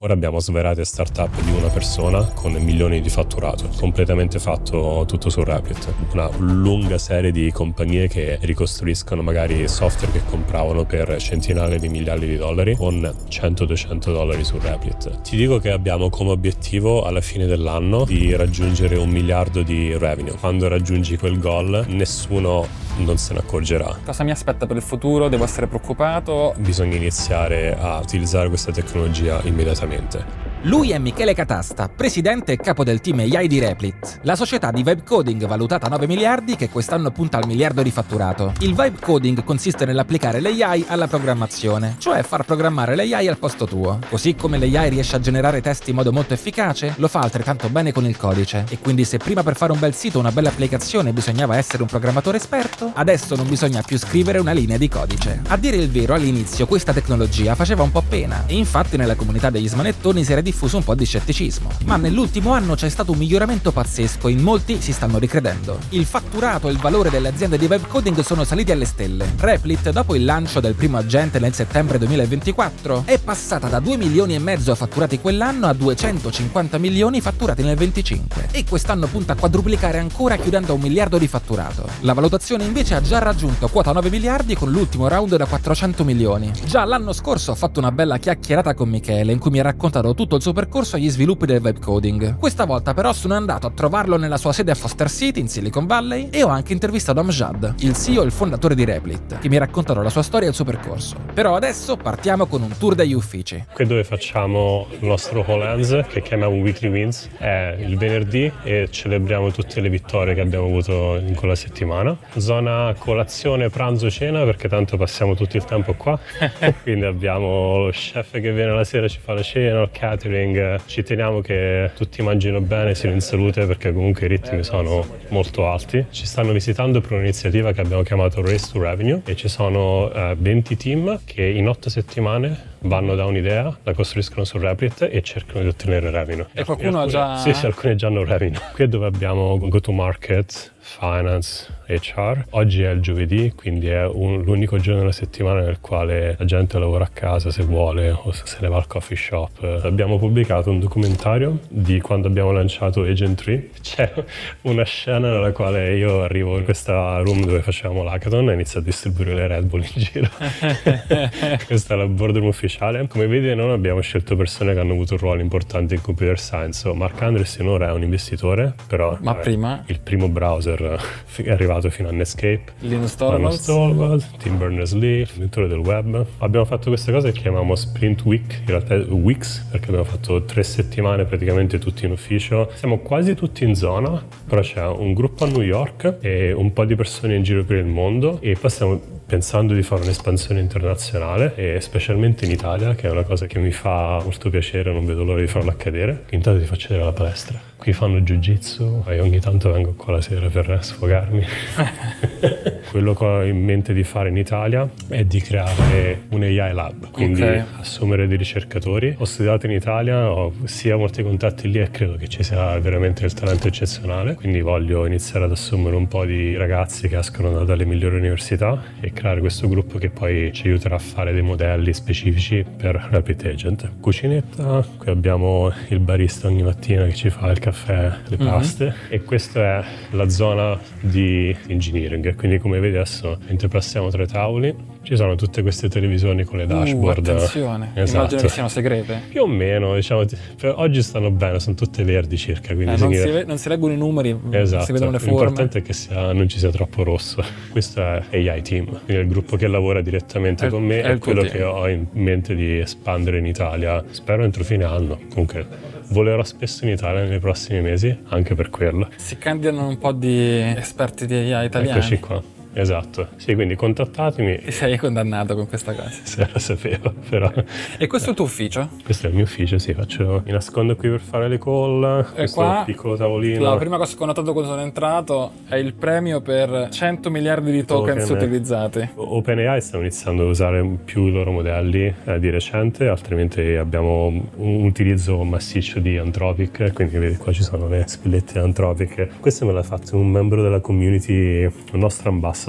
Ora abbiamo svariate startup di una persona con milioni di fatturato, completamente fatto tutto su Replit. Una lunga serie di compagnie che ricostruiscono magari software che compravano per centinaia di migliaia di dollari con $100-200 su Replit. Ti dico che abbiamo come obiettivo alla fine dell'anno di raggiungere 1 miliardo di revenue. Quando raggiungi quel goal nessuno non se ne accorgerà. Cosa mi aspetta per il futuro? Devo essere preoccupato? Bisogna iniziare a utilizzare questa tecnologia immediatamente. Lui è Michele Catasta, presidente e capo del team AI di Replit, la società di vibe coding valutata a 9 miliardi che quest'anno punta al miliardo di fatturato. Il vibe coding consiste nell'applicare l'AI alla programmazione, cioè far programmare l'AI al posto tuo. Così come l'AI riesce a generare testi in modo molto efficace, lo fa altrettanto bene con il codice. E quindi se prima per fare un bel sito o una bella applicazione bisognava essere un programmatore esperto, adesso non bisogna più scrivere una linea di codice. A dire il vero, all'inizio questa tecnologia faceva un po' pena, e infatti nella comunità degli smanettoni si era diffuso un po' di scetticismo. Ma nell'ultimo anno c'è stato un miglioramento pazzesco e in molti si stanno ricredendo. Il fatturato e il valore delle aziende di web coding sono saliti alle stelle. Replit, dopo il lancio del primo agente nel settembre 2024, è passata da 2,5 milioni fatturati quell'anno a 250 milioni fatturati nel 2025. E quest'anno punta a quadruplicare ancora chiudendo a 1 miliardo di fatturato. La valutazione invece ha già raggiunto quota 9 miliardi con l'ultimo round da 400 milioni. Già l'anno scorso ho fatto una bella chiacchierata con Michele in cui mi ha raccontato tutto il suo percorso agli sviluppi del web coding. Questa volta però sono andato a trovarlo nella sua sede a Foster City in Silicon Valley e ho anche intervistato Amjad, il CEO e il fondatore di Replit, che mi raccontarono la sua storia e il suo percorso. Però adesso partiamo con un tour degli uffici. Qui dove facciamo il nostro All Hands, che chiamiamo Weekly Wins, è il venerdì e celebriamo tutte le vittorie che abbiamo avuto in quella settimana. Zona colazione, pranzo, cena, perché tanto passiamo tutto il tempo qua. Quindi abbiamo lo chef che viene la sera, ci fa la cena, il catering. Ci teniamo che tutti mangino bene, siano in salute, perché comunque i ritmi sono molto alti. Ci stanno visitando per un'iniziativa che abbiamo chiamato Race to Revenue e ci sono 20 team che in 8 settimane vanno da un'idea, la costruiscono su Replit e cercano di ottenere revenue. E qualcuno ha già... Sì, alcuni già hanno revenue. Qui è dove abbiamo go to market, finance, HR. Oggi è il giovedì, quindi è l'unico giorno della settimana nel quale la gente lavora a casa se vuole o se ne va al coffee shop. Abbiamo pubblicato un documentario di quando abbiamo lanciato Agent 3. C'è una scena nella quale io arrivo in questa room dove facevamo l'hackathon e inizio a distribuire le Red Bull in giro. Questa è la boardroom ufficiale. Come vedi, non abbiamo scelto persone che hanno avuto un ruolo importante in computer science. Mark Andreessen ora è un investitore, però prima? Il primo browser è arrivato fino a Netscape, Linus Torvalds, Tim Berners-Lee, il inventore del web. Abbiamo fatto questa cosa che chiamiamo Sprint Week, in realtà è Weeks, perché abbiamo fatto 3 settimane praticamente tutti in ufficio. Siamo quasi tutti in zona, però c'è un gruppo a New York e un po' di persone in giro per il mondo, e poi stiamo pensando di fare un'espansione internazionale, e specialmente in Italia, che è una cosa che mi fa molto piacere, non vedo l'ora di farlo accadere. Intanto ti faccio vedere la palestra. Qui fanno jiu-jitsu e ogni tanto vengo qua la sera per sfogarmi. Quello che ho in mente di fare in Italia è di creare un AI lab, quindi assumere dei ricercatori. Ho studiato in Italia, ho sia molti contatti lì e credo che ci sia veramente del talento eccezionale, quindi voglio iniziare ad assumere un po' di ragazzi che escono dalle migliori università e creare questo gruppo che poi ci aiuterà a fare dei modelli specifici per Replit Agent. Cucinetta, qui abbiamo il barista ogni mattina che ci fa il caffè, le paste, e questa è la zona di engineering, quindi come vedi adesso mentre passiamo tra i tavoli ci sono tutte queste televisioni con le dashboard. Attenzione, esatto. Immagino che siano segrete. Più o meno, diciamo, per oggi stanno bene, sono tutte verdi circa, quindi non si leggono i numeri, esatto. si vedono le forme. L'importante è che non ci sia troppo rosso. Questo è AI Team, quindi è il gruppo che lavora direttamente con me, è quello che ho in mente di espandere in Italia, spero entro fine anno. Comunque volerò spesso in Italia nei prossimi mesi, anche per quello. Si candidano un po' di esperti di AI italiani. Eccoci qua. Esatto, sì, quindi contattatemi. Ti sei condannato con questa cosa. Se lo sapevo, però. E questo è il tuo ufficio? Questo è il mio ufficio, sì, mi nascondo qui per fare le call. E qua, piccolo tavolino. La prima cosa che ho notato quando sono entrato è il premio per 100 miliardi di tokens utilizzati. OpenAI stanno iniziando a usare più i loro modelli di recente, altrimenti abbiamo un utilizzo massiccio di Anthropic, quindi vedi qua ci sono le spillette Anthropic. Questo me l'ha fatto un membro della community, un nostro ambassador,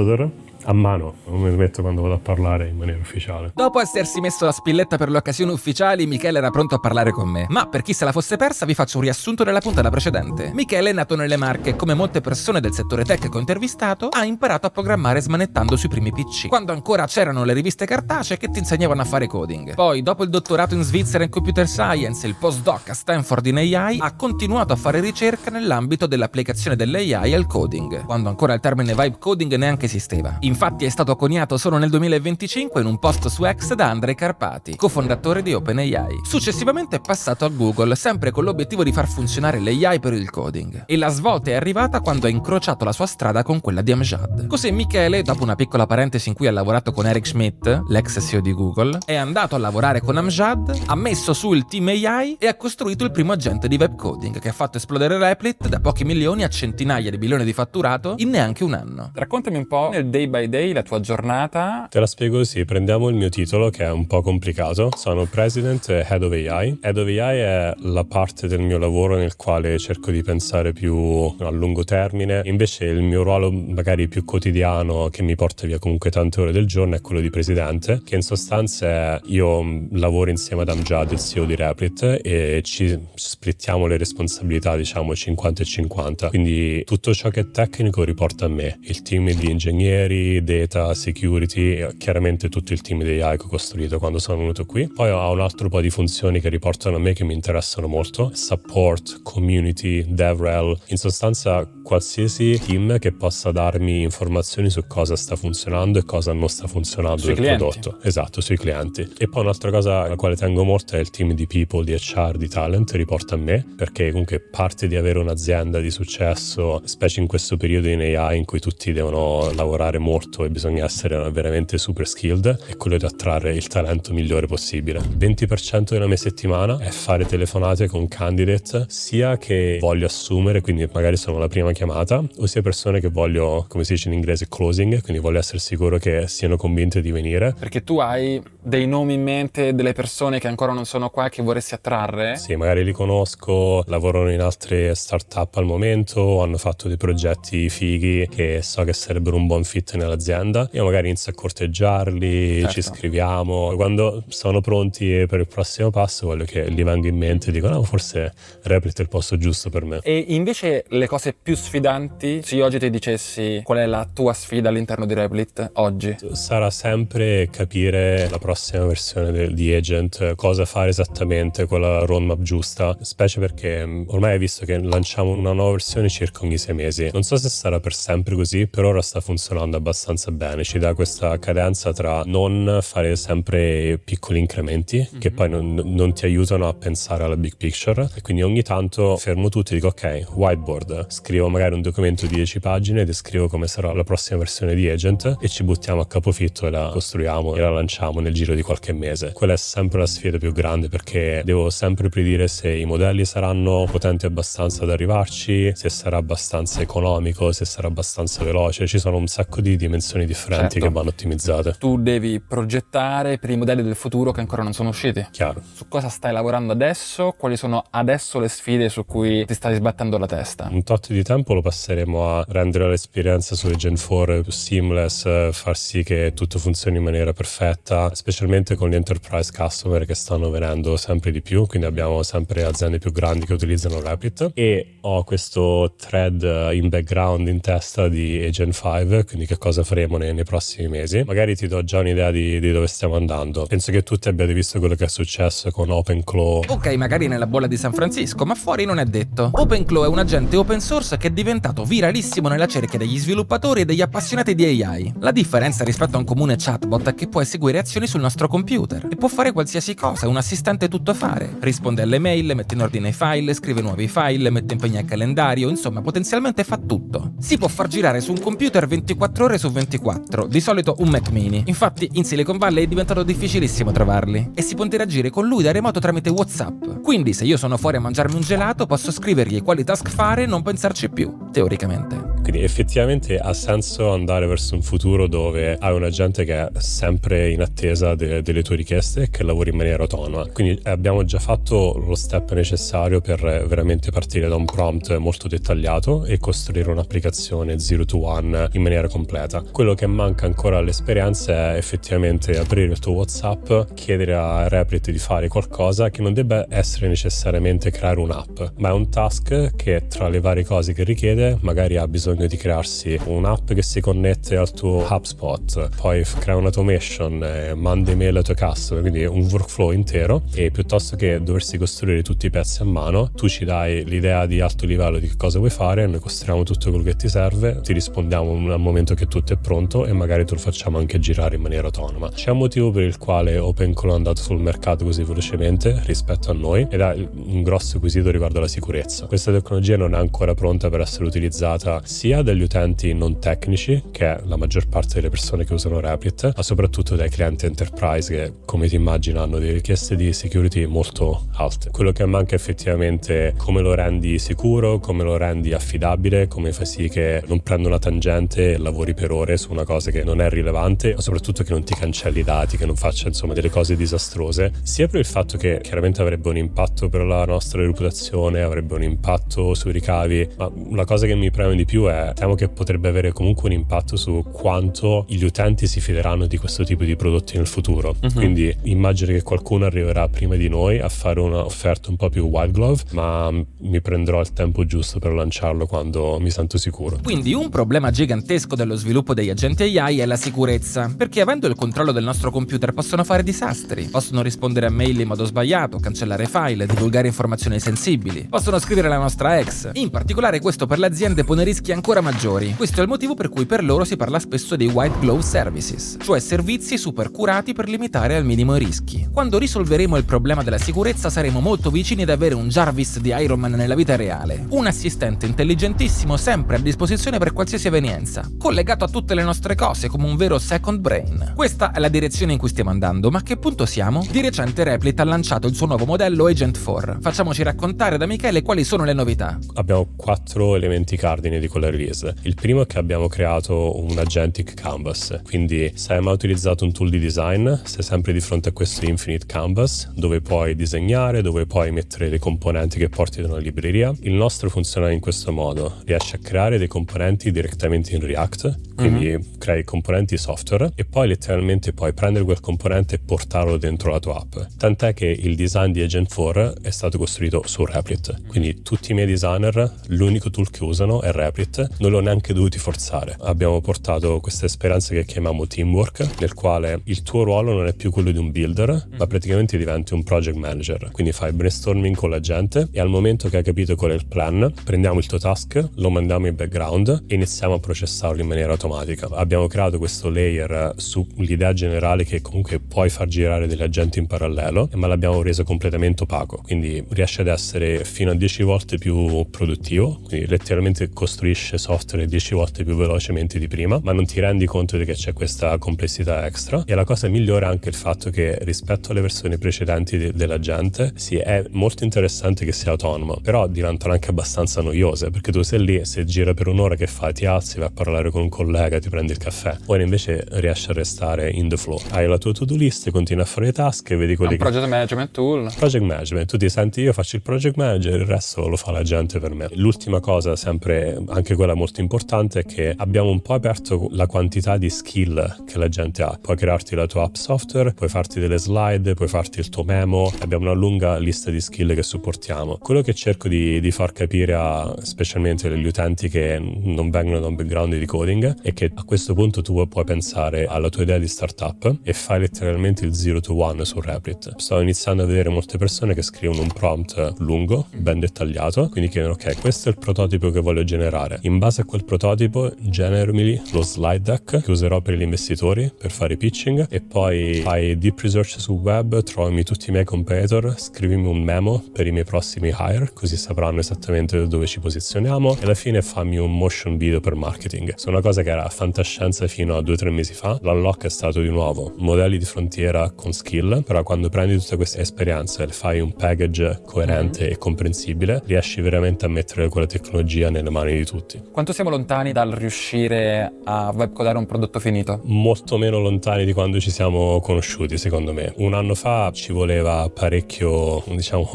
a mano, non mi metto quando vado a parlare in maniera ufficiale. Dopo essersi messo la spilletta per le occasioni ufficiali, Michele era pronto a parlare con me. Ma per chi se la fosse persa, vi faccio un riassunto della puntata precedente. Michele è nato nelle Marche e, come molte persone del settore tech che ho intervistato, ha imparato a programmare smanettando sui primi PC, quando ancora c'erano le riviste cartacee che ti insegnavano a fare coding. Poi, dopo il dottorato in Svizzera in Computer Science e il postdoc a Stanford in AI, ha continuato a fare ricerca nell'ambito dell'applicazione dell'AI al coding, quando ancora il termine vibe coding neanche esisteva. Infatti è stato coniato solo nel 2025 in un post su X da Andrej Karpathy, cofondatore di OpenAI. Successivamente è passato a Google, sempre con l'obiettivo di far funzionare l'AI per il coding. E la svolta è arrivata quando ha incrociato la sua strada con quella di Amjad. Così Michele, dopo una piccola parentesi in cui ha lavorato con Eric Schmidt, l'ex CEO di Google, è andato a lavorare con Amjad, ha messo su il team AI e ha costruito il primo agente di web coding che ha fatto esplodere Replit da pochi milioni a centinaia di milioni di fatturato in neanche un anno. Raccontami un po' nel day by day, la tua giornata. Te la spiego così, prendiamo il mio titolo che è un po' complicato. Sono President e Head of AI. Head of AI è la parte del mio lavoro nel quale cerco di pensare più a lungo termine. Invece il mio ruolo magari più quotidiano, che mi porta via comunque tante ore del giorno, è quello di Presidente, che in sostanza è io lavoro insieme ad Amjad, il CEO di Replit, e ci splittiamo le responsabilità, diciamo 50 e 50. Quindi tutto ciò che è tecnico riporta a me. Il team di ingegneri, data, security, e chiaramente tutto il team di AI che ho costruito quando sono venuto qui. Poi ho un altro po' di funzioni che riportano a me che mi interessano molto: support, community, DevRel, in sostanza qualsiasi team che possa darmi informazioni su cosa sta funzionando e cosa non sta funzionando sui del clienti. prodotto. Esatto, sui clienti. E poi un'altra cosa alla quale tengo molto è il team di people, di HR, di talent, riporta a me, perché comunque parte di avere un'azienda di successo, specie in questo periodo in AI in cui tutti devono lavorare molto e bisogna essere veramente super skilled, è quello di attrarre il talento migliore possibile. Il 20% della mia settimana è fare telefonate con candidate, sia che voglio assumere, quindi magari sono la prima chiamata, o sia persone che voglio, come si dice in inglese, closing, quindi voglio essere sicuro che siano convinte di venire. Perché tu hai dei nomi in mente, delle persone che ancora non sono qua e che vorresti attrarre? Sì, magari li conosco, lavorano in altre startup al momento, hanno fatto dei progetti fighi che so che sarebbero un buon fit nell'azienda. Io magari inizio a corteggiarli, Certo. ci scriviamo. Quando sono pronti per il prossimo passo, voglio che gli venga in mente e dico: no, forse Replit è il posto giusto per me. E invece le cose più sfidanti, se io oggi ti dicessi qual è la tua sfida all'interno di Replit oggi? Sarà sempre capire la prossima versione di Agent, cosa fare esattamente, con la roadmap giusta, specie perché ormai hai visto che lanciamo una nuova versione circa ogni 6 mesi. Non so se sarà per sempre così, per ora sta funzionando abbastanza bene, ci dà questa cadenza tra non fare sempre piccoli incrementi che poi non ti aiutano a pensare alla big picture, e quindi ogni tanto fermo tutto e dico: ok, whiteboard, scrivo magari un documento di 10 pagine e descrivo come sarà la prossima versione di Agent e ci buttiamo a capofitto e la costruiamo e la lanciamo nel giro di qualche mese. Quella è sempre la sfida più grande, perché devo sempre predire se i modelli saranno potenti abbastanza da arrivarci, se sarà abbastanza economico, se sarà abbastanza veloce. Ci sono un sacco di dimensioni differenti Certo. che vanno ottimizzate. Tu devi progettare per i modelli del futuro che ancora non sono usciti. Chiaro. Su cosa stai lavorando adesso? Quali sono adesso le sfide su cui ti stai sbattendo la testa? Un tot di tempo lo passeremo a rendere l'esperienza su Agent 4 più seamless, far sì che tutto funzioni in maniera perfetta, specialmente con gli enterprise customer che stanno venendo sempre di più, quindi abbiamo sempre aziende più grandi che utilizzano Replit, e ho questo thread in background in testa di Agent 5, quindi che cosa faremo nei prossimi mesi. Magari ti do già un'idea di dove stiamo andando. Penso che tutti abbiate visto quello che è successo con OpenClaw. Ok, magari nella bolla di San Francisco, ma fuori non è detto. OpenClaw è un agente open source che è diventato viralissimo nella cerchia degli sviluppatori e degli appassionati di AI. La differenza rispetto a un comune chatbot è che può eseguire azioni sul nostro computer e può fare qualsiasi cosa, è un assistente tuttofare. Risponde alle mail, mette in ordine i file, scrive nuovi file, mette impegni al calendario, insomma potenzialmente fa tutto. Si può far girare su un computer 24 ore su 24, di solito un Mac mini. Infatti in Silicon Valley è diventato difficilissimo trovarli e si può interagire con lui da remoto tramite WhatsApp. Quindi se io sono fuori a mangiarmi un gelato posso scrivergli quali task fare e non pensarci più, teoricamente. Quindi effettivamente ha senso andare verso un futuro dove hai un agente che è sempre in attesa delle tue richieste e che lavori in maniera autonoma. Quindi abbiamo già fatto lo step necessario per veramente partire da un prompt molto dettagliato e costruire un'applicazione 0 to 1 in maniera completa. Quello che manca ancora all'esperienza è effettivamente aprire il tuo WhatsApp, chiedere a Replit di fare qualcosa che non debba essere necessariamente creare un'app, ma è un task che tra le varie cose che richiede magari ha bisogno di crearsi un'app che si connette al tuo HubSpot, poi crea un'automation, manda email ai tuoi customer, quindi un workflow intero. E piuttosto che doversi costruire tutti i pezzi a mano, tu ci dai l'idea di alto livello di che cosa vuoi fare, noi costruiamo tutto quello che ti serve, ti rispondiamo al momento che tutto è pronto e magari te lo facciamo anche girare in maniera autonoma. C'è un motivo per il quale OpenClaw è andato sul mercato così velocemente rispetto a noi ed è un grosso quesito riguardo alla sicurezza. Questa tecnologia non è ancora pronta per essere utilizzata sia dagli utenti non tecnici, che è la maggior parte delle persone che usano Replit, ma soprattutto dai clienti enterprise che, come ti immagini, hanno delle richieste di security molto alte. Quello che manca effettivamente come lo rendi sicuro, come lo rendi affidabile, come fai sì che non prenda una tangente e lavori per ore su una cosa che non è rilevante, ma soprattutto che non ti cancelli i dati, che non faccia insomma delle cose disastrose, sia per il fatto che chiaramente avrebbe un impatto per la nostra reputazione, avrebbe un impatto sui ricavi, ma la cosa che mi preme di più è temo che potrebbe avere comunque un impatto su quanto gli utenti si fideranno di questo tipo di prodotti nel futuro. Quindi immagino che qualcuno arriverà prima di noi a fare un'offerta un po' più white glove, ma mi prenderò il tempo giusto per lanciarlo quando mi sento sicuro. Quindi un problema gigantesco dello sviluppo degli agenti AI è la sicurezza, perché avendo il controllo del nostro computer possono fare disastri, possono rispondere a mail in modo sbagliato, cancellare file, divulgare informazioni sensibili, possono scrivere la nostra ex. In particolare questo per le aziende pone rischi ancora maggiori. Questo è il motivo per cui per loro si parla spesso dei white glove services, cioè servizi super curati per limitare al minimo i rischi. Quando risolveremo il problema della sicurezza saremo molto vicini ad avere un Jarvis di Iron Man nella vita reale, un assistente intelligentissimo sempre a disposizione per qualsiasi evenienza, collegato a tutte le nostre cose come un vero second brain. Questa è la direzione in cui stiamo andando, ma a che punto siamo? Di recente Replit ha lanciato il suo nuovo modello Agent 4. Facciamoci raccontare da Michele quali sono le novità. Abbiamo 4 elementi cardine di quella release. Il primo è che abbiamo creato un agentic canvas, quindi se hai mai utilizzato un tool di design, sei sempre di fronte a questo infinite canvas dove puoi disegnare, dove puoi mettere dei componenti che porti da una libreria. Il nostro funziona in questo modo: riesci a creare dei componenti direttamente in React, quindi crei componenti software e poi letteralmente puoi prendere quel componente e portarlo dentro la tua app. Tant'è che il design di Agent 4 è stato costruito su Replit, quindi tutti i miei designer l'unico tool che usano è Replit, non l'ho neanche dovuti forzare. Abbiamo portato questa esperienza che chiamiamo Teamwork, nel quale il tuo ruolo non è più quello di un builder, ma praticamente diventi un project manager, quindi fai brainstorming con la gente e al momento che hai capito qual è il plan, prendiamo il tuo task, lo mandiamo in background e iniziamo a processarlo in maniera automatica. Abbiamo creato questo layer sull'idea generale che comunque puoi far girare degli agenti in parallelo, ma l'abbiamo reso completamente opaco, quindi riesce ad essere fino a 10 volte più produttivo, quindi letteralmente costruisce software 10 volte più velocemente di prima, ma non ti rendi conto di che c'è questa complessità extra. E la cosa migliore è anche il fatto che rispetto alle versioni precedenti dell'agente, sì, è molto interessante che sia autonomo, però diventano anche abbastanza noiose, perché tu sei lì, se gira per un'ora che fai? Ti alzi, vai a parlare con un collega, ti prendi il caffè, poi invece riesci a restare in the flow, hai la tua to-do list, continui a fare le task e vedi quelli che... Project management tool. Project management, tu ti senti io faccio il project manager, il resto lo fa la gente per me. L'ultima cosa, sempre anche quella molto importante, è che abbiamo un po' aperto la quantità di skill che la gente ha. Puoi crearti la tua app software, puoi farti delle slide, puoi farti il tuo memo, abbiamo una lunga lista di skill che supportiamo. Quello che cerco di far capire specialmente agli utenti che non vengono da un background di coding è che a questo punto tu puoi pensare alla tua idea di startup e fai letteralmente il 0 to 1 su Replit. Sto iniziando a vedere molte persone che scrivono un prompt lungo, ben dettagliato, quindi chiedono ok, questo è il prototipo che voglio generare, in base a quel prototipo generami lo slide deck che userò per gli investitori per fare pitching, e poi fai deep research sul web, trovami tutti i miei competitor, scrivimi un memo per i miei prossimi hire, così sapranno esattamente dove ci posizioniamo, e alla fine fammi un motion video per marketing. È una cosa che era fantascienza fino a 2-3 mesi fa. L'unlock è stato di nuovo modelli di frontiera con skill, però quando prendi tutte queste esperienze e fai un package coerente e comprensibile, riesci veramente a mettere quella tecnologia nelle mani di tutti. progetti. Quanto siamo lontani dal riuscire a webcodare un prodotto finito? Molto meno lontani di quando ci siamo conosciuti, secondo me. Un anno fa ci voleva parecchio,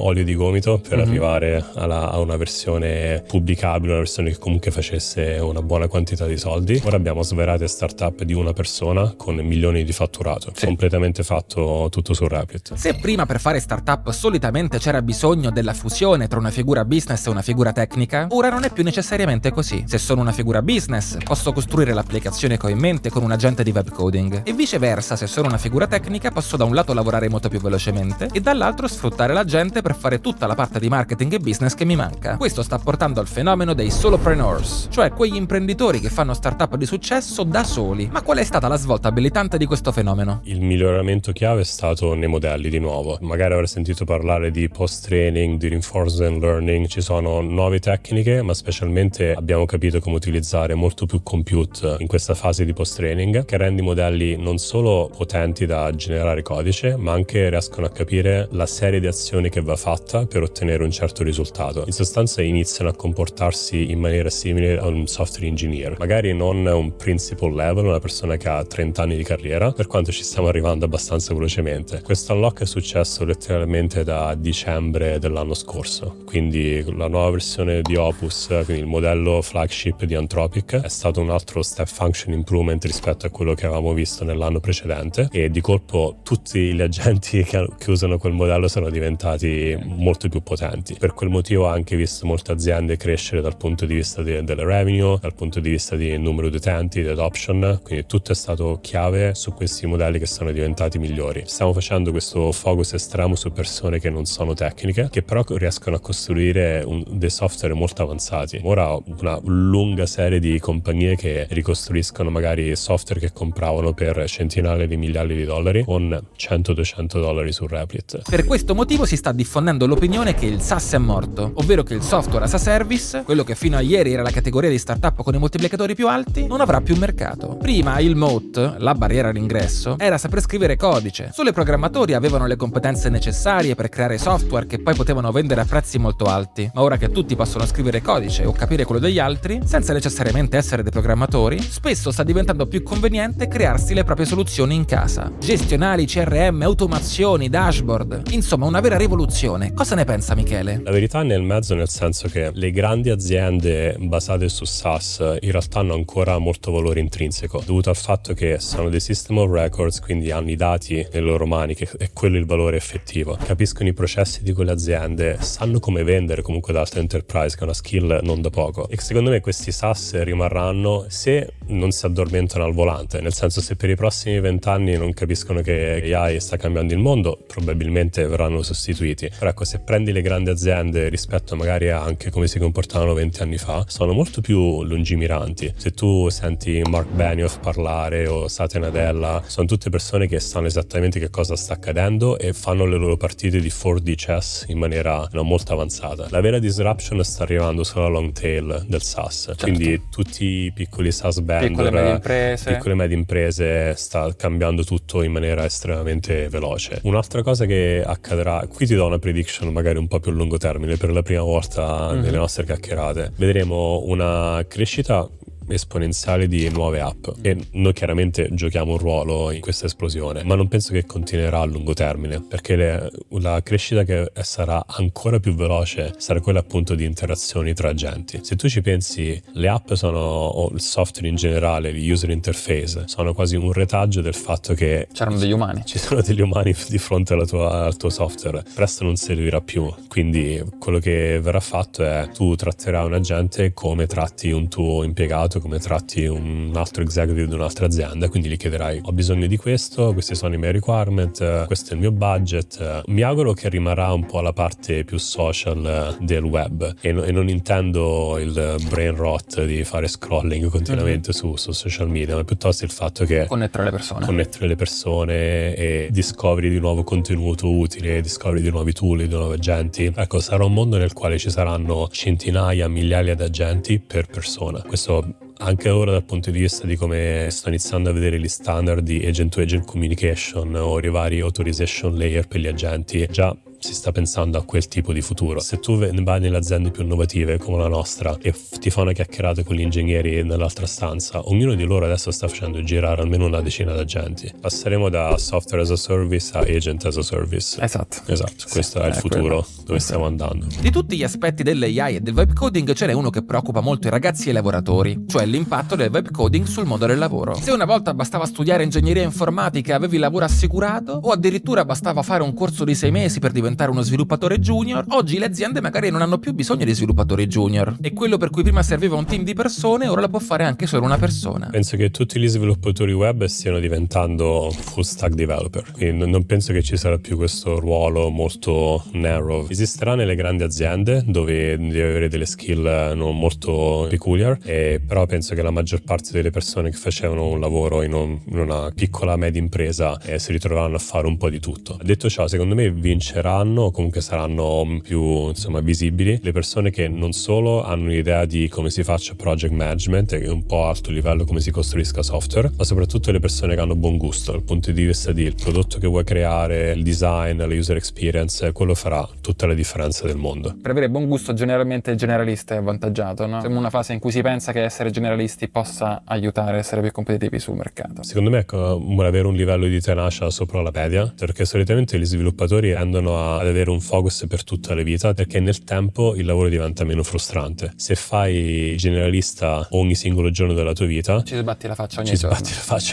olio di gomito per arrivare a una versione pubblicabile, una versione che comunque facesse una buona quantità di soldi. Ora abbiamo sverato startup di una persona con milioni di fatturato, completamente fatto tutto su Replit. Se prima per fare startup solitamente c'era bisogno della fusione tra una figura business e una figura tecnica, ora non è più necessariamente così. Se sono una figura business, posso costruire l'applicazione che ho in mente con un agente di web coding, e viceversa, se sono una figura tecnica posso da un lato lavorare molto più velocemente e dall'altro sfruttare l'agente per fare tutta la parte di marketing e business che mi manca. Questo sta portando al fenomeno dei solopreneurs, cioè quegli imprenditori che fanno startup di successo da soli. Ma qual è stata la svolta abilitante di questo fenomeno? Il miglioramento chiave è stato nei modelli, di nuovo. Magari avrei sentito parlare di post-training, di reinforcement learning. Ci sono nuove tecniche, ma specialmente abbiamo capito come utilizzare molto più compute in questa fase di post-training, che rende i modelli non solo potenti da generare codice, ma anche riescono a capire la serie di azioni che va fatta per ottenere un certo risultato. In sostanza iniziano a comportarsi in maniera simile a un software engineer, magari non un principal level, una persona che ha 30 anni di carriera, per quanto ci stiamo arrivando abbastanza velocemente. Questo unlock è successo letteralmente da dicembre dell'anno scorso, quindi la nuova versione di Opus, quindi il modello flagship di Anthropic, è stato un altro step function improvement rispetto a quello che avevamo visto nell'anno precedente, e di colpo tutti gli agenti che usano quel modello sono diventati molto più potenti. Per quel motivo ho anche visto molte aziende crescere dal punto di vista delle revenue, dal punto di vista di numero di utenti, di adoption, quindi tutto è stato chiave su questi modelli che sono diventati migliori. Stiamo facendo questo focus estremo su persone che non sono tecniche, che però riescono a costruire dei software molto avanzati. Ora ho una lunga serie di compagnie che ricostruiscono magari software che compravano per centinaia di migliaia di dollari con $100-200 su Replit. Per questo motivo si sta diffondendo l'opinione che il SaaS è morto, ovvero che il software as a service, quello che fino a ieri era la categoria di startup con i moltiplicatori più alti, non avrà più mercato. Prima il moat, la barriera all'ingresso, era saper scrivere codice. Solo i programmatori avevano le competenze necessarie per creare software che poi potevano vendere a prezzi molto alti. Ma ora che tutti possono scrivere codice o capire quello degli altri, senza necessariamente essere dei programmatori, spesso sta diventando più conveniente crearsi le proprie soluzioni in casa. Gestionali, CRM, automazioni, dashboard, insomma una vera rivoluzione. Cosa ne pensa Michele? La verità è nel mezzo, nel senso che le grandi aziende basate su SaaS in realtà hanno ancora molto valore intrinseco, dovuto al fatto che sono dei system of records, quindi hanno i dati nelle loro mani, che è quello il valore effettivo. Capiscono i processi di quelle aziende, sanno come vendere comunque ad alta enterprise, che è una skill non da poco. E secondo me questi SaaS rimarranno se non si addormentano al volante, nel senso, se per i prossimi 20 anni non capiscono che AI sta cambiando il mondo, probabilmente verranno sostituiti. Però ecco, se prendi le grandi aziende rispetto magari a anche come si comportavano 20 anni fa, sono molto più lungimiranti. Se tu senti Mark Benioff parlare o Satya Nadella, sono tutte persone che sanno esattamente che cosa sta accadendo e fanno le loro partite di 4D chess in maniera molto avanzata. La vera disruption sta arrivando solo a long tail del SaaS, certo. Quindi tutti i piccoli SaaS vendor, piccole e medie imprese, sta cambiando tutto in maniera estremamente veloce. Un'altra cosa che accadrà, qui ti do una prediction magari un po' più a lungo termine, per la prima volta nelle nostre chiacchierate, vedremo una crescita esponenziale di nuove app, e noi chiaramente giochiamo un ruolo in questa esplosione, ma non penso che continuerà a lungo termine, perché la crescita che sarà ancora più veloce sarà quella appunto di interazioni tra agenti. Se tu ci pensi, le app o il software in generale, gli user interface, sono quasi un retaggio del fatto che c'erano degli umani, ci sono degli umani di fronte al tuo software. Presto non servirà più, quindi quello che verrà fatto è tu tratterai un agente come tratti un tuo impiegato, come tratti un altro executive di un'altra azienda, quindi gli chiederai: ho bisogno di questo, questi sono i miei requirement, questo è il mio budget. Mi auguro che rimarrà un po' la parte più social del web, e non intendo il brain rot di fare scrolling continuamente su social media, ma piuttosto il fatto che connettere le persone e discoveri di nuovo contenuto utile, discoveri di nuovi tool, di nuovi agenti. Ecco, sarà un mondo nel quale ci saranno centinaia, migliaia di agenti per persona. Questo anche ora dal punto di vista di come sto iniziando a vedere gli standard di agent-to-agent communication o i vari authorization layer per gli agenti, già si sta pensando a quel tipo di futuro. Se tu vai nelle aziende più innovative come la nostra e ti fa una chiacchierata con gli ingegneri nell'altra stanza, ognuno di loro adesso sta facendo girare almeno una decina di agenti. Passeremo da software as a service a agent as a service. Esatto, questo è il futuro dove stiamo andando. Di tutti gli aspetti dell'AI e del vibe coding ce n'è uno che preoccupa molto i ragazzi e i lavoratori, cioè l'impatto del vibe coding sul mondo del lavoro. Se una volta bastava studiare ingegneria informatica e avevi lavoro assicurato, o addirittura bastava fare un corso di 6 mesi per diventare uno sviluppatore junior, oggi le aziende magari non hanno più bisogno di sviluppatori junior, e quello per cui prima serviva un team di persone ora lo può fare anche solo una persona. Penso che tutti gli sviluppatori web stiano diventando full stack developer, quindi non penso che ci sarà più questo ruolo molto narrow. Esisterà nelle grandi aziende dove devi avere delle skill non molto peculiar, però penso che la maggior parte delle persone che facevano un lavoro in una piccola media impresa si ritroveranno a fare un po' di tutto. Detto ciò, secondo me vinceranno, o comunque saranno più visibili, le persone che non solo hanno un'idea di come si faccia project management e un po' a alto livello come si costruisca software, ma soprattutto le persone che hanno buon gusto dal punto di vista del prodotto che vuoi creare, il design, la user experience. Quello farà tutta la differenza del mondo. Per avere buon gusto generalmente il generalista è avvantaggiato, no? Siamo in una fase in cui si pensa che essere generalisti possa aiutare a essere più competitivi sul mercato. Secondo me vuole avere un livello di tenacia sopra la media, perché solitamente gli sviluppatori tendono ad avere un focus per tutta la vita, perché nel tempo il lavoro diventa meno frustrante. Se fai generalista ogni singolo giorno della tua vita, ci sbatti la faccia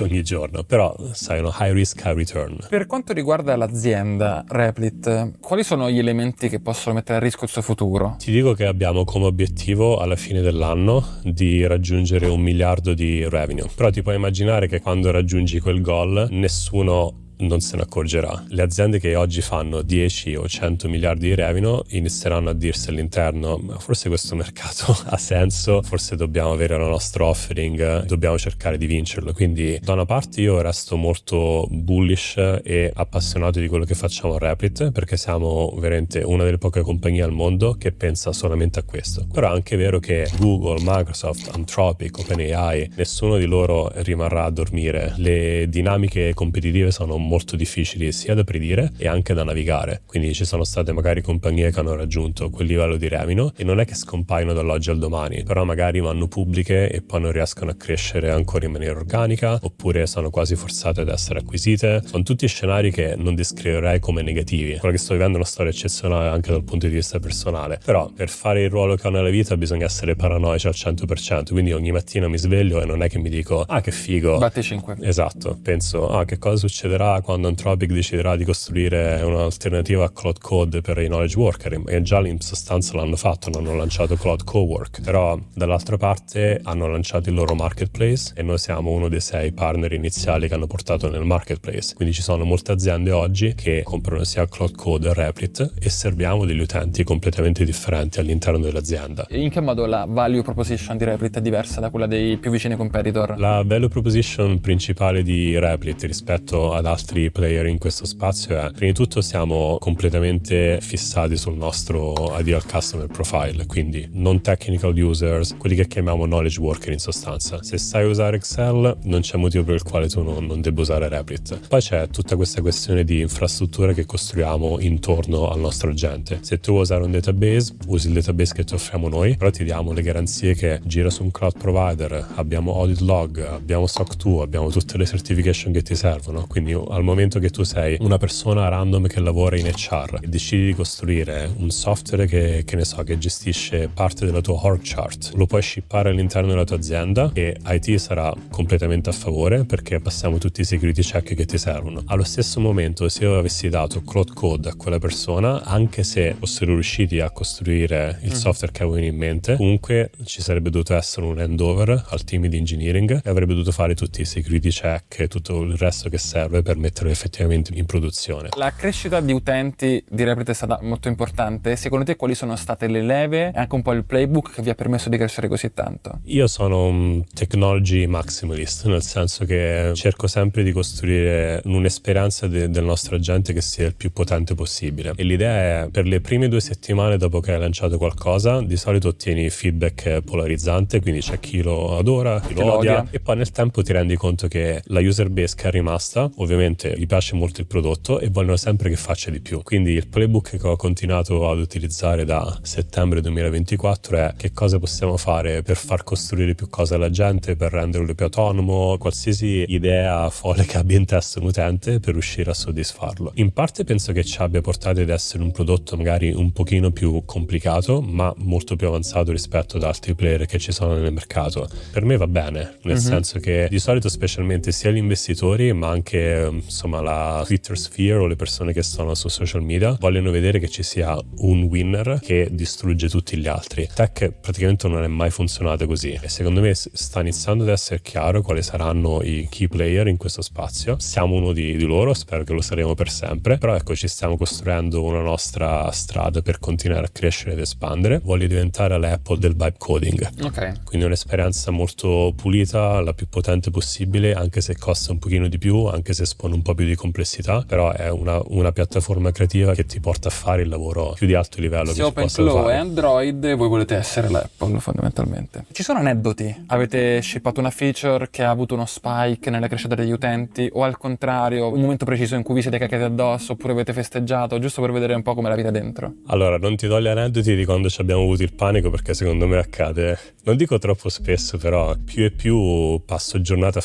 ogni giorno. Però sai, high risk, high return. Per quanto riguarda l'azienda Replit, quali sono gli elementi che possono mettere a rischio il suo futuro? Ti dico che abbiamo come obiettivo alla fine dell'anno di raggiungere 1 miliardo di revenue, però ti puoi immaginare che quando raggiungi quel goal nessuno non se ne accorgerà. Le aziende che oggi fanno 10 o 100 miliardi di revenue inizieranno a dirsi all'interno: ma forse questo mercato ha senso, forse dobbiamo avere la nostra offering, dobbiamo cercare di vincerlo. Quindi da una parte io resto molto bullish e appassionato di quello che facciamo a Replit, perché siamo veramente una delle poche compagnie al mondo che pensa solamente a questo. Però è anche vero che Google, Microsoft, Anthropic, OpenAI, nessuno di loro rimarrà a dormire. Le dinamiche competitive sono molto difficili sia da predire e anche da navigare, quindi ci sono state magari compagnie che hanno raggiunto quel livello di revenue e non è che scompaiono dall'oggi al domani, però magari vanno pubbliche e poi non riescono a crescere ancora in maniera organica, oppure sono quasi forzate ad essere acquisite. Sono tutti scenari che non descriverei come negativi. Quello che sto vivendo è una storia eccezionale anche dal punto di vista personale, però per fare il ruolo che ho nella vita bisogna essere paranoici al 100%, quindi ogni mattina mi sveglio e non è che mi dico che figo, batti 5. Esatto, penso che cosa succederà quando Anthropic deciderà di costruire un'alternativa a Cloud Code per i knowledge worker, e già in sostanza l'hanno fatto, hanno lanciato Cloud Cowork, però dall'altra parte hanno lanciato il loro marketplace e noi siamo uno dei 6 partner iniziali che hanno portato nel marketplace, quindi ci sono molte aziende oggi che comprano sia Cloud Code e Replit e serviamo degli utenti completamente differenti all'interno dell'azienda. In che modo la value proposition di Replit è diversa da quella dei più vicini competitor? La value proposition principale di Replit rispetto ad altri player in questo spazio è: prima di tutto siamo completamente fissati sul nostro ideal customer profile, quindi non technical users, quelli che chiamiamo knowledge worker in sostanza. Se sai usare Excel non c'è motivo per il quale tu non debba usare Replit. Poi c'è tutta questa questione di infrastrutture che costruiamo intorno al nostro agente. Se tu vuoi usare un database, usi il database che ti offriamo noi, però ti diamo le garanzie che gira su un cloud provider, abbiamo audit log, abbiamo SOC 2, abbiamo tutte le certification che ti servono. Quindi al momento che tu sei una persona random che lavora in HR e decidi di costruire un software che ne so, che gestisce parte della tua org chart, lo puoi shippare all'interno della tua azienda e IT sarà completamente a favore, perché passiamo tutti i security check che ti servono. Allo stesso momento, se io avessi dato Cloud Code a quella persona, anche se fossero riusciti a costruire il software che avevano in mente, comunque ci sarebbe dovuto essere un handover al team di engineering e avrebbe dovuto fare tutti i security check e tutto il resto che serve per metterlo effettivamente in produzione. La crescita di utenti di Replit è stata molto importante. Secondo te quali sono state le leve e anche un po' il playbook che vi ha permesso di crescere così tanto? Io sono un technology maximalist, nel senso che cerco sempre di costruire un'esperienza del nostro agente che sia il più potente possibile, e l'idea è: per le prime 2 settimane dopo che hai lanciato qualcosa, di solito ottieni feedback polarizzante, quindi c'è chi lo adora, chi lo odia, e poi nel tempo ti rendi conto che la user base che è rimasta, ovviamente praticamente gli piace molto il prodotto e vogliono sempre che faccia di più. Quindi il playbook che ho continuato ad utilizzare da settembre 2024 è: che cosa possiamo fare per far costruire più cose alla gente, per renderlo più autonomo, qualsiasi idea folle che abbia in testa un utente per riuscire a soddisfarlo. In parte penso che ci abbia portato ad essere un prodotto magari un pochino più complicato, ma molto più avanzato rispetto ad altri player che ci sono nel mercato. Per me va bene, nel senso che di solito, specialmente sia gli investitori ma anche insomma la Twitter sphere o le persone che sono su social media, vogliono vedere che ci sia un winner che distrugge tutti gli altri. Tech praticamente non è mai funzionato così e secondo me sta iniziando ad essere chiaro quali saranno i key player in questo spazio. Siamo uno di loro, spero che lo saremo per sempre, però ecco, ci stiamo costruendo una nostra strada per continuare a crescere ed espandere. Voglio diventare l'Apple del vibe coding, quindi un'esperienza molto pulita, la più potente possibile, anche se costa un pochino di più, anche se espone un po' più di complessità, però è una piattaforma creativa che ti porta a fare il lavoro più di alto livello sia che si possa fare. OpenClaw e Android, e voi volete essere l'Apple fondamentalmente. Ci sono aneddoti? Avete shippato una feature che ha avuto uno spike nella crescita degli utenti, o al contrario un momento preciso in cui vi siete cacati addosso, oppure avete festeggiato, giusto per vedere un po' come la vita dentro? Allora, non ti do gli aneddoti di quando ci abbiamo avuto il panico, perché secondo me accade, non dico troppo spesso, però più e più passo giornate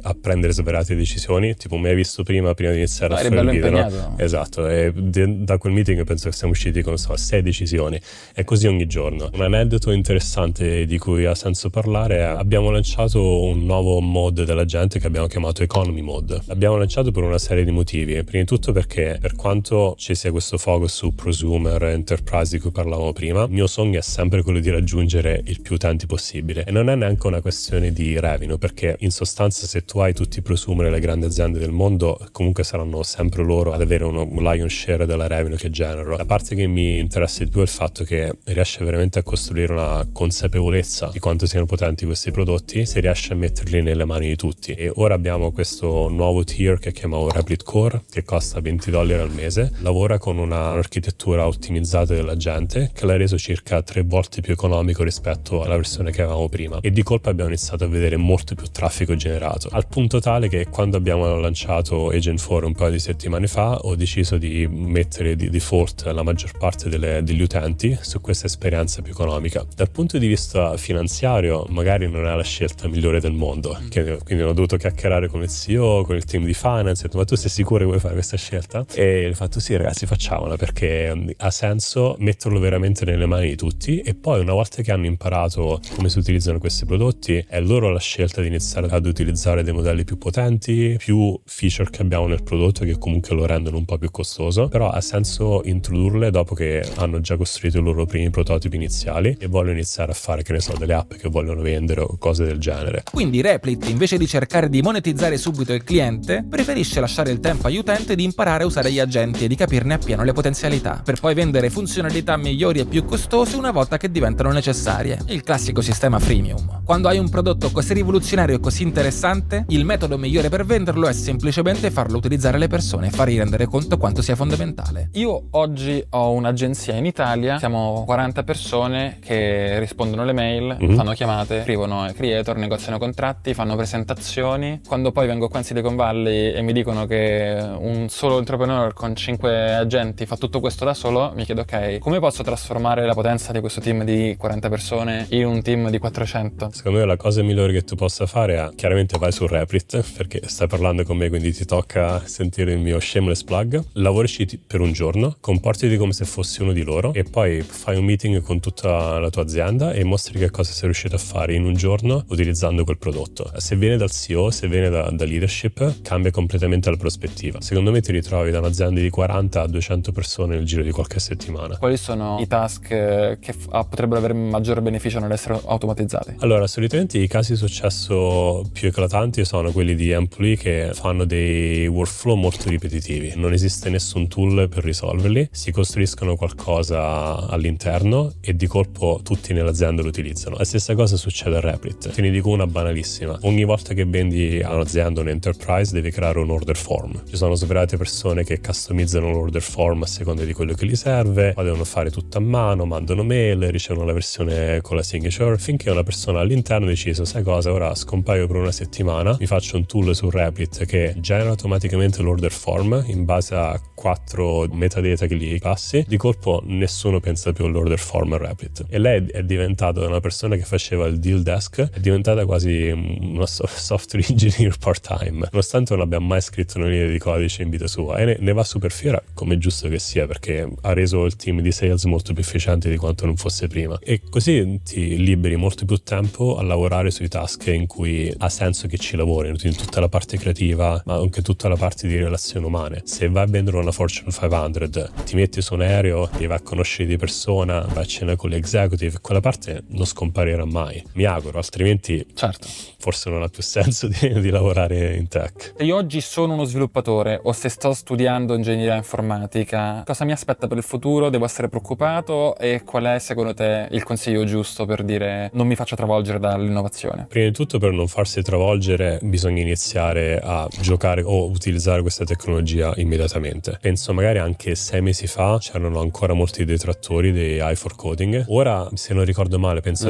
a prendere svariate decisioni. Tipo, mi hai visto prima di iniziare a fare il video, no? Esatto, e da quel meeting penso che siamo usciti con 6 decisioni, e così ogni giorno. Un aneddoto interessante di cui ha senso parlare è: abbiamo lanciato un nuovo mode della gente che abbiamo chiamato Economy Mode. L'abbiamo lanciato per una serie di motivi. Prima di tutto perché, per quanto ci sia questo focus su prosumer, enterprise di cui parlavamo prima, il mio sogno è sempre quello di raggiungere il più utenti possibile, e non è neanche una questione di revenue, perché in sostanza se tu hai tutti i prosumer e le grandi aziende del mondo, comunque saranno sempre loro ad avere un lion share della revenue che generano. La parte che mi interessa di più è il fatto che riesce veramente a costruire una consapevolezza di quanto siano potenti questi prodotti se riesce a metterli nelle mani di tutti. E ora abbiamo questo nuovo tier che chiamiamo Replit Core, che costa $20 al mese, lavora con un'architettura ottimizzata della gente che l'ha reso circa 3 volte più economico rispetto alla versione che avevamo prima, e di colpo abbiamo iniziato a vedere molto più traffico generato, al punto tale che quando abbiamo lanciato Agent 4 un paio di settimane fa ho deciso di mettere di default la maggior parte degli utenti su questa esperienza più economica. Dal punto di vista finanziario magari non è la scelta migliore del mondo, quindi ho dovuto chiacchierare con il CEO, con il team di finance, ho detto: ma tu sei sicuro che vuoi fare questa scelta? E ho fatto: sì ragazzi, facciamola, perché ha senso metterlo veramente nelle mani di tutti, e poi una volta che hanno imparato come si utilizzano questi prodotti è loro la scelta di iniziare ad utilizzare dei modelli più potenti, più feature che abbiamo nel prodotto che comunque lo rendono un po' più costoso, però ha senso introdurle dopo che hanno già costruito i loro primi prototipi iniziali e vogliono iniziare a fare, che ne so, delle app che vogliono vendere o cose del genere. Quindi Replit, invece di cercare di monetizzare subito il cliente, preferisce lasciare il tempo agli utenti di imparare a usare gli agenti e di capirne appieno le potenzialità, per poi vendere funzionalità migliori e più costose una volta che diventano necessarie. Il classico sistema freemium. Quando hai un prodotto così rivoluzionario e così interessante, il metodo migliore per venderlo è semplicemente farlo utilizzare le persone e fargli rendere conto quanto sia fondamentale. Io oggi ho un'agenzia in Italia, siamo 40 persone che rispondono alle mail, fanno chiamate, scrivono ai creator, negoziano contratti, fanno presentazioni. Quando poi vengo qua in Silicon Valley e mi dicono che un solo entrepreneur con 5 agenti fa tutto questo da solo, mi chiedo: ok, come posso trasformare la potenza di questo team di 40 persone in un team di 400? Secondo me la cosa migliore che tu possa fare è, chiaramente vai su Replit, perché stai parlando con me, quindi ti tocca sentire il mio shameless plug. Lavorici per un giorno, comportati come se fossi uno di loro, e poi fai un meeting con tutta la tua azienda e mostri che cosa sei riuscito a fare in un giorno utilizzando quel prodotto. Se viene dal CEO, se viene da leadership, cambia completamente la prospettiva. Secondo me ti ritrovi da un'azienda di 40 a 200 persone nel giro di qualche settimana. Quali sono i task che potrebbero avere maggior beneficio nell'essere automatizzati? Allora, solitamente i casi di successo più eclatanti sono quelli di employee che fanno dei workflow molto ripetitivi. Non esiste nessun tool per risolverli, si costruiscono qualcosa all'interno e di colpo tutti nell'azienda lo utilizzano. La stessa cosa succede a Replit. Te ne dico una banalissima: ogni volta che vendi a un'azienda, un enterprise, devi creare un order form. Ci sono svariate persone che customizzano l'order form a seconda di quello che gli serve, poi devono fare tutto a mano, mandano mail, ricevono la versione con la signature, finché una persona all'interno ha deciso: sai cosa, ora scompaio per una settimana, mi faccio un tool su Replit che genera automaticamente l'order form in base a 4 metadata che gli passi. Di colpo nessuno pensa più all'order form a Replit, e lei è diventata una persona che faceva il deal desk, è diventata quasi una software engineer part-time, nonostante non abbia mai scritto una linea di codice in vita sua, e ne va super fiera, come è giusto che sia, perché ha reso il team di sales molto più efficiente di quanto non fosse prima, e così ti liberi molto più tempo a lavorare sui task in cui ha senso che ci lavori, in tutta la parte creativa ma anche tutta la parte di relazioni umane. Se vai a vendere una Fortune 500, ti metti su un aereo, ti vai a conoscere di persona, vai a cena con gli executive, quella parte non scomparirà mai, mi auguro, altrimenti Certo. forse non ha più senso di lavorare in tech. Se io oggi sono uno sviluppatore o se sto studiando ingegneria informatica, cosa mi aspetta per il futuro? Devo essere preoccupato? E qual è secondo te il consiglio giusto per dire non mi faccio travolgere dall'innovazione? Prima di tutto, per non farsi travolgere bisogna iniziare a giocare o utilizzare questa tecnologia immediatamente. Penso magari anche 6 mesi fa c'erano ancora molti detrattori di i4Coding. Ora, se non ricordo male, penso a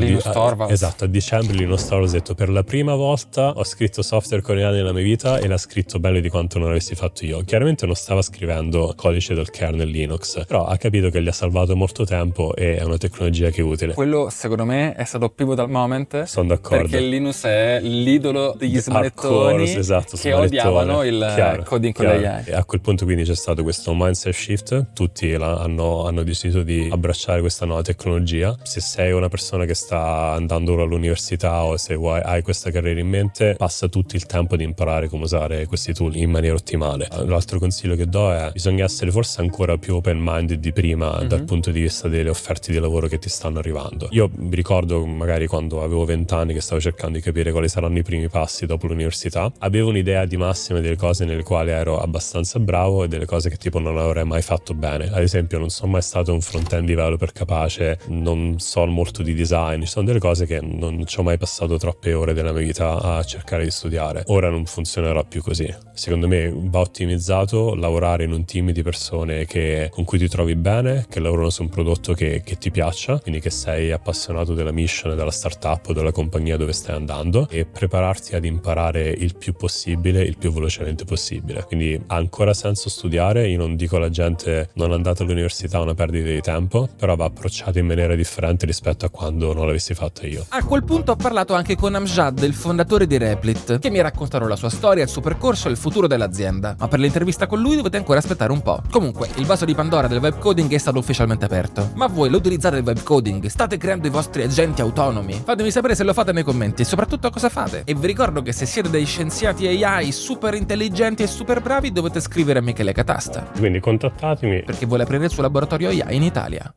dicembre Linus Torvalds ha detto: per la prima volta ho scritto software coreano nella mia vita e l'ha scritto bello di quanto non avessi fatto io. Chiaramente non stava scrivendo codice del kernel Linux, però ha capito che gli ha salvato molto tempo e è una tecnologia che è utile. Quello secondo me è stato pivotal moment. Sono d'accordo, perché Linus è l'idolo degli smanettoni che odiavano il coding con l'AI. E a quel punto quindi c'è stato questo mindset shift, tutti hanno deciso di abbracciare questa nuova tecnologia. Se sei una persona che sta andando ora all'università o se hai questa carriera in mente, passa tutto il tempo di imparare come usare questi tool in maniera ottimale. L'altro consiglio che do è: bisogna essere forse ancora più open-minded di prima dal punto di vista delle offerte di lavoro che ti stanno arrivando. Io mi ricordo magari quando avevo 20 anni che stavo cercando di capire quali saranno i primi passi dopo l'università, avevo un'idea di massima delle cose nelle quali ero abbastanza bravo e delle cose che tipo non avrei mai fatto bene. Ad esempio, non sono mai stato un front-end developer capace, non so molto di design, ci sono delle cose che non ci ho mai passato troppe ore della mia vita a cercare di studiare. Ora non funzionerà più così. Secondo me va ottimizzato lavorare in un team di persone con cui ti trovi bene, che lavorano su un prodotto che ti piaccia, quindi che sei appassionato della mission, della startup o della compagnia dove stai andando, e prepararti ad imparare il più possibile, il più velocemente possibile. Quindi ha ancora senso studiare. Io non dico alla gente non andate all'università, è una perdita di tempo, però va approcciato in maniera differente rispetto a quando non l'avessi fatta io. A quel punto ho parlato anche con Amjad, il fondatore di Replit, che mi raccontarono la sua storia, il suo percorso e il futuro dell'azienda. Ma per l'intervista con lui dovete ancora aspettare un po'. Comunque, il vaso di Pandora del web coding è stato ufficialmente aperto. Ma voi lo utilizzate il web coding? State creando i vostri agenti autonomi? Fatemi sapere se lo fate nei commenti e soprattutto cosa fate. E vi ricordo che se siete dei scienziati AI super intelligenti e super bravi, dovete scrivere a Michele Catasta, Quindi contattatemi. perché vuole aprire il suo laboratorio AI in Italia.